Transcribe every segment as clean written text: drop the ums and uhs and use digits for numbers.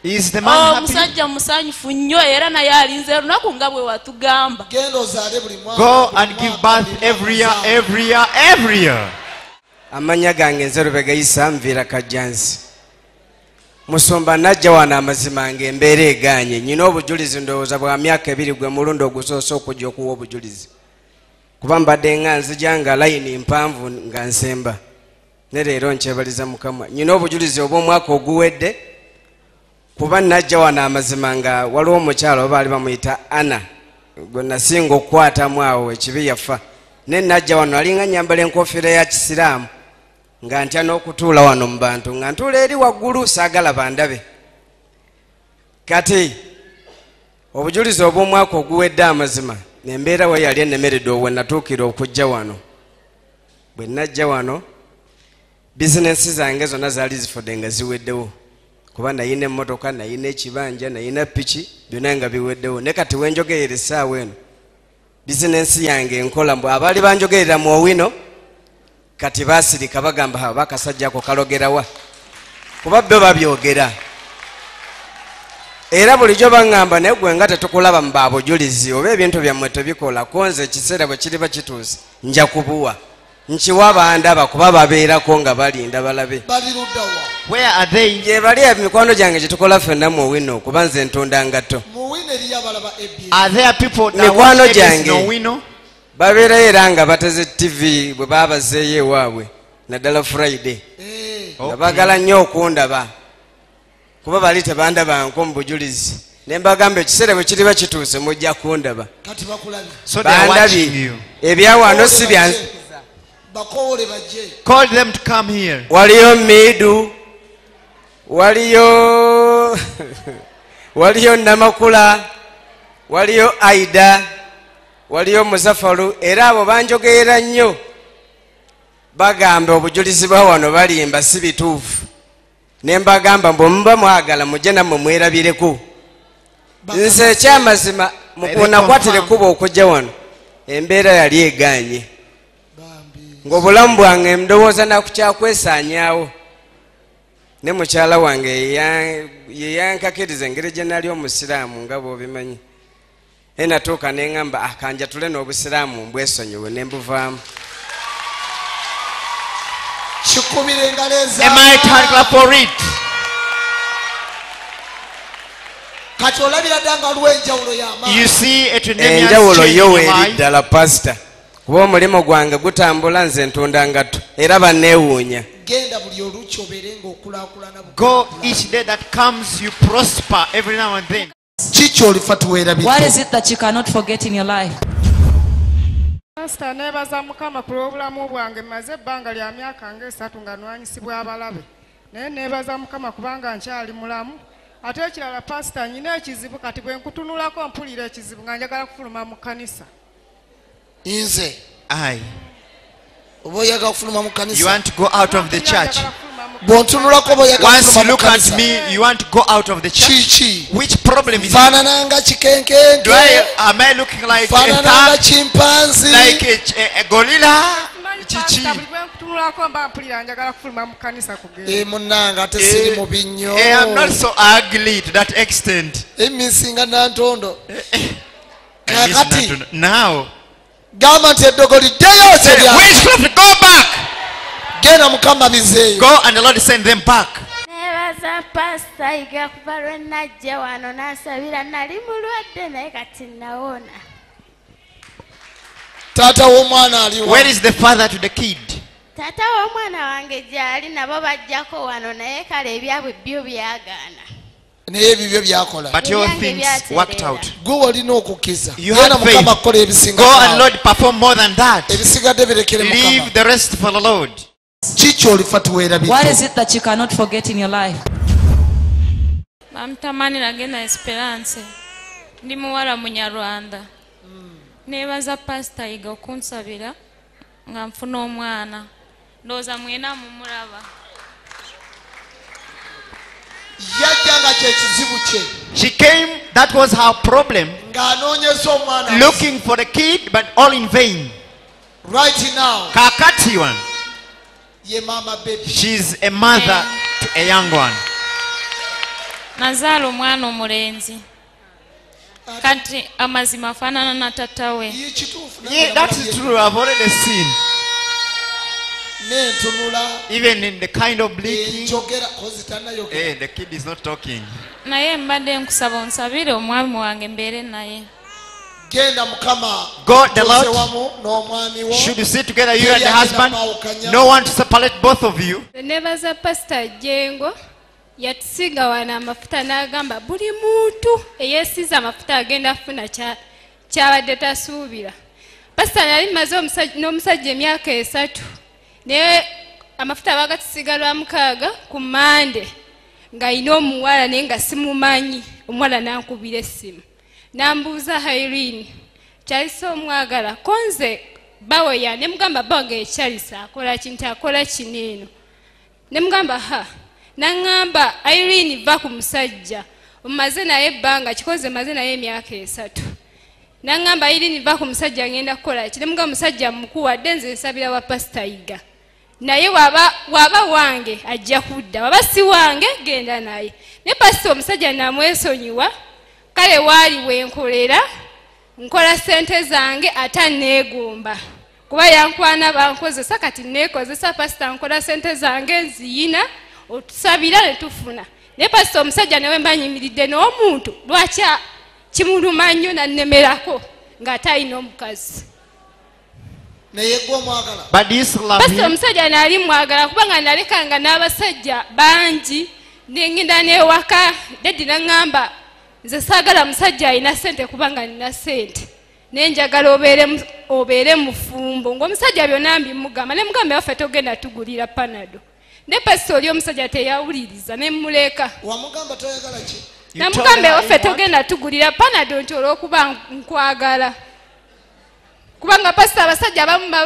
Is the man happy? Musajja musanyufu nnyo era naye alinze lunaku nga bwe watugamba. Go and give birth every year. Amanya gange Nzerubega Isa Mvira Kajansi. Musomba najja wana amazima ng'embeera eganye. Nyina obujulizi ndowooza bwa myaka 2 gwe mulundi ogusoose okujja okuwa obujulizi. Kuba mbadde nga nzijanga layini mpanvu nga nsemba. Ne leero nkyebaliza Mukama. Nyina obujulizi obw'omwaka oguwedde. Kuba najja wana amazima nga waliwo omukyalo obaali bamuyita Ana. Gwe nasinga okukwatamu awo ekibi yafa. Ne najja wano alinga nyambala enkofiira ya Kisiraamu. Nga ntya n'okutuula wano mu bantu nga ntuula eri waggulu saagala bandabe. Kati obujulizi obw'omwaka oguwedde amazima nembeera we yali ennemeredde obwe natuukira okujja wano. Bwe najja wano bizinensi zange zonna zaali zifudde nga ziweddewo. Kuba nayina emmotoka, nayina ekibanja, nayina piki, byonna nga biweddewo. Ne kati wenjogerera essaawa eno bizinensi yange enkola mbwe abaali banjogerera mu owino kati basirika bagamba bakasajja ako kalogerawa. Kuba bbe babyogera. Era bulijjo baŋŋamba naye gwe nga tetukulaba mu baabujulizi oba ebintu byammwe tebikola konze ekiseera bwe kiriba kituuse nja kubuwa. Nkiwa bandaba kuba babeerako nga balinda balabe. Where are they? Gye bali emikwano gyange gye tukola ffenna mu owino kuba nze ntunda ngatto. Are there people that mikwano watch gyange no wino? babeerayo era nga bateze TV bwe baabazeeyo ewaabwe naddala Friday. Nga baagala nnyo okundaba kuba bali tebandabanko mu bujulizi. Ne mbagamba ekiseera bwe kiriba kituuse mujja kundaba. So they are watching you. Ebyawano si bya Call them to come here. waliyo Midu, waliyo waliyo Namakula, waliyo Aida, waliyo Muzafaru. Era abo banjogeera nnyo bagamba obujulizi bwa wano balimba si bituufu. Ne mbagamba bwe muba mwagala mujje nammwe mwerabireko. Nze ekyamazima mukunakwatire kuba okujja wano embeera yali eganye. Ng'obulamu bwange ndowooza nakukyakwesaanyaawo. Ne mukyala wange ye yankakiriza engeri gye nali omusiraamu nga bw'obimanyi. Natuuka ne ŋŋamba akanjatule n'obusiraamu mbwesonyiwe ne mbuvaamu. Kikubire engalo eza. Am I thankful for it? Kati olabira ddanga waliwo enjawulo y'amaanyi. You see it in enjawulo yo weeri ddala pasita. Kuba omulimu gwange gutambula nze ntunda ngatto era banneewuunya. Genda buli oluuki obeere ng'okulaakulana. Go each day that comes you prosper every now and then. Kiki olifa tuweerabireko? What is it that you cannot forget in your life? Pastor nebaza Mukama ku lw'obulamu bwange maze ebbanga lya myaka nga 3 nga nwanyisibwa abalabe. Naye nebaza Mukama kubanga nkyali mulamu. Ate ekirala pastor nyina ekizibu kati bwe nkutunulako mpulira ekizibu nga njagala kufuluma mu kanisa. Inze. Aye. Oba oyagala kufuluma mu kanisa. You want to go out of the church. Bw'ontunulako oba oyagala Once you look at me, you want to go out of the church. Kiki. Which problem is it? Faanana nga kikenkenge. Am I looking like a Faanana nga chimpanzee. like a gorilla? Chichi. Munnanga ate siri mubi nnyo. I'm not so ugly to that extent. Emisinga nantondo. Now. Gamba nti eddogo liddeyo okyerya. Witchcraft, go back. Genda Mukama bizeeyo. Go and the Lord send them back. Nebaza pastor iga kuba lwe najja wano n'asabira nali mulwadde naye kati nawona. Taata w'omwana aliwa. Where is the father to the kid? Taata w'omwana wange gyali nabo bajjako wano naye kale ebyabwe byo byagaana. Naye ebibyo byakola. But your things worked out. Gwe olina okukkiriza. You had faith. Mukama akola ebisinga. Go and Lord perform more than that. Ebisigadde birekere Mukama. Leave the rest for the Lord. Kiki olifa tuweerabireko? What is it that you cannot forget in your life? Bamtamani nagenda Esperance. Ndi muwala Munyarwanda. Nebaza pastor iga okunsabira nga nfuna omwana. Ndowooza mwena mumulaba. Yajjanga kyekizibu kye. She came, that was her problem. Ng'anoonyeza omwana. Looking for the kid, but all in vain. Right now. Kakati one. Ye mama baby. She's a mother to a young one. Nazaala omwana omulenzi. Kati amazima afaanana na tattawe. Yeah, that is true. I've already seen. Even in the kind of blinking. The kid is not talking. Naye mbadde nkusaba onsabire omwami wange mbeere naye. God the Lord should you sit together, you and the husband, no one to separate both of you. Nebaza Pastor Jengo yatusiga wana amafuta n'agamba buli muntu eyesiza amafuta agenda afuna kyabadde tasuubira. Pastor yali maze n'omusajja emyaka 3 naye amafuta bagatusiga lwa 6 ku Mande ng'alina omuwala naye nga simumanyi. Omuwala n'ankubira essimu nambuuza Irene kyalisa omwagala konze baweya ne mugamba bange ekyalisa akola kintu akola kineno ne mugamba ha nangamba Irene va ku musajja omaze naye banga kikoze maze naye emyaka 3 nangamba Irene va ku musajja ngenda kukola ki ne mugamba musajja mukuu denze nsabira wa Pastor Iga naye waba wange ajja kudda waba si wange genda naye ne pastor omusajja namwesonyiwa kale wali wenkolera nkola sente zange ata neegomba kuba yankwana bankozesa kati neekozesa pastor nkola sente zange nziyina otusabira ne tufuna ne pastor omusajja newe mbanyimiridde n'omuntu lwaki kimuluma nnyo nannemerako ng'atayina omukazi. Pastor omusajja nali mwagala kubanga nalekanga n'abasajja bangi nengenda n'ewaka dedi nangamba nze saagala musajja alina sente kubanga nina sente nenjagala obeere mufumbo ng'omusajja byonna mbimugamba ne mugamba waffe togenda tugulira panado ne pastor oli omusajja teyawuliriza ne muleka namugamba waffe togenda tugulira panado nti olw'okuba nkwagala kubanga pastor abasajja abamu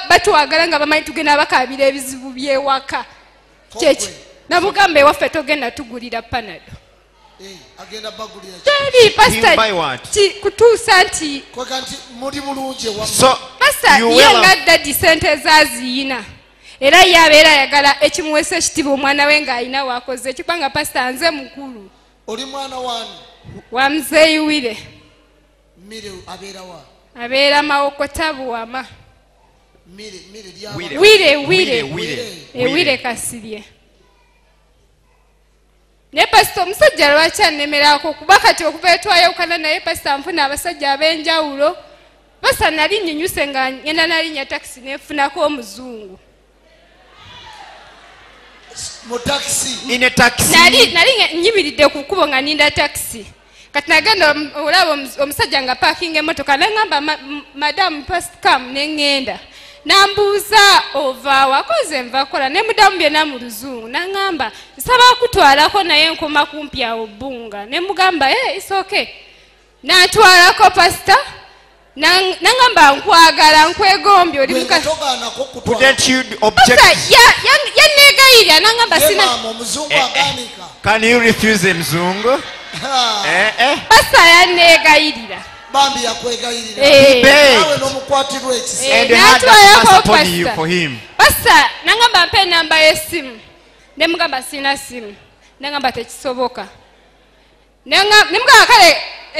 batwagala nga bamanyi tugenda bakabira ebizibu byewaka kyeki namugamba waffe togenda tugulira panado teri pastor kutuusa nti pastor yenga dadi sente zaziyina era yabeera ayagala ekimuweesa ekitiibwa omwana we ng'alina wakoze ekikubanga pastor nze mukulu oli mwana wani wa muzeeyiwire abeera mawokotabuwama wire kasirye ne pastor omusajja lwaki annemerako kuba kati okuva etwayawukana naye pastor nfuna abasajja ab'enjawulo pastor nali nyinyuse nga ngenda nalinnya takisi nefunako omuzungu nali nyimiridde ku kkubo nga ninda takisi kati nagenda olaba omusajja nga paakinga emmotoka nangamba madamu pascam neŋŋenda nambuuza ova wakoze nva kola ne mudamu byonna mu luzungu nangamba nsaba kutwalako naye nkoma kumpi awo bbunga ne mugamba it's okay nantwalako pastor nangamba nkwagala nkwegombye oli yanneegayirya nangamba Can you refuse mzungu? pastor yanneegayirira bambi yakwegayirira and they had that pass upon you for him. Pastor nangamba mpe namba y'essimu ne mugamba sina simu nangamba tekisoboka nemugamba kale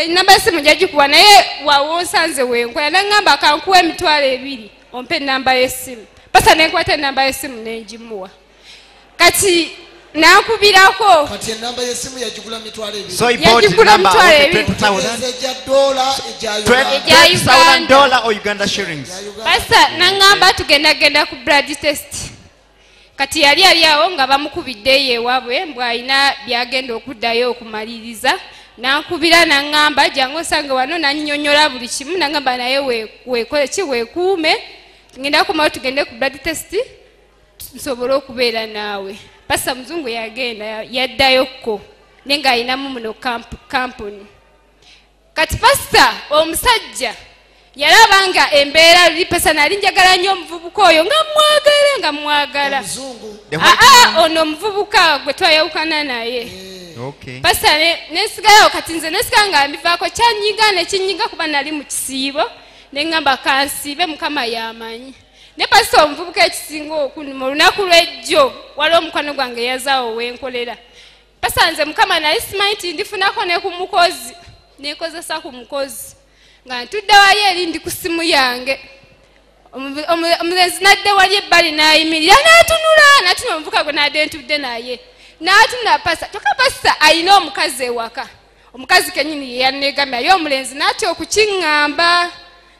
namba y'essimu njagikuwa naye wawonsanze wenkola nangamba kankuwa $2 ompe namba y'essimu pastor nenkwata enamba y'essimu nengimuwa kati nankubirako kati enamba y'essimu yagigula $2. So he bought the number of $20,000 or Uganda shillings. Pastor nangamba tugenda ku blood test kati yali awo nga bamukubidde ewaabwe mbwalina byagenda okuddayo okumaliriza nankubira nangamba jangu osange wano nannyonnyola buli kimu nangamba naye weekole ki weekuume ngenda kumawo tugende ku blood test nsobole okubeera naawe. Pastor muzungu yagenda yaddayokko nenga alinamu muno kampuni kati pastor omusajja yalabanga embeera luli pesa nali njagala nnyo omuvubuka oyo nga mwagala ono omuvubuka gwe twayawukana naye pastor nesigalawo kati nze nesigala nga mbivaako kyanyiga nekinyiga kuba nali mu kisiibo neŋŋamba kansiibe mukama yamanyi ne pastor omuvubuka ekisinga okunuma olunaku lw'ejjo waliwo omukwano gwange yazaawo wenkolera pasita nze mukama nali simanyi nti ndifunako ne ku mukozi nekozesa ku mukozi nga ntudde wali eri ndi ku simu yange omulenzi nadde wali ebbali nayimirira natunula omuvuka gwe nadde ntudde naye natunula pasita toka pasita alina omukazi ewaka omukazi kenyini yeyanegambye aye omulenzi natya okukiŋŋamba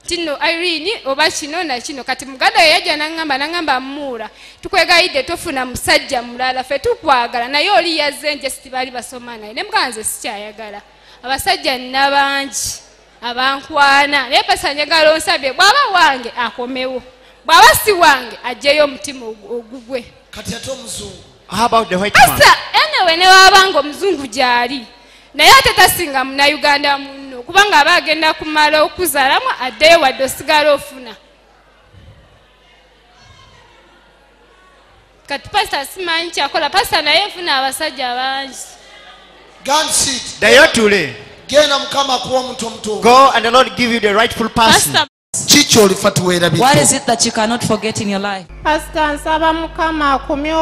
tino Irene oba kino na kino kati muganda yajja nangamba muura tukwegayidde tofuna musajja mulala fe tukwagala naye oli yazze nje sitibali basoma naye ne muganze sikyayagala abasajja nabangi abankwana naye pasa njagala onsabye bwaba wange akomewo bwaba si wange ajjeyo omutima ogugwe kati ate omuzungu. How about the white man? asa enewe ne wabanga omuzungu gyali naye ate tasinga munayuganda muno kubanga aba agenda kumala okuzaalamu addeyo wadde osigala ofuna kati pasita simanyi kyakola pasita naye efuna abasajja bangi. Dayo tule. Genda mukama kuwa omuntu omutuufu. Go and the Lord give you the rightful person. Kiki olifa tuweerabye. What is it that you cannot forget in your life? Pastor nsaba mukama akumye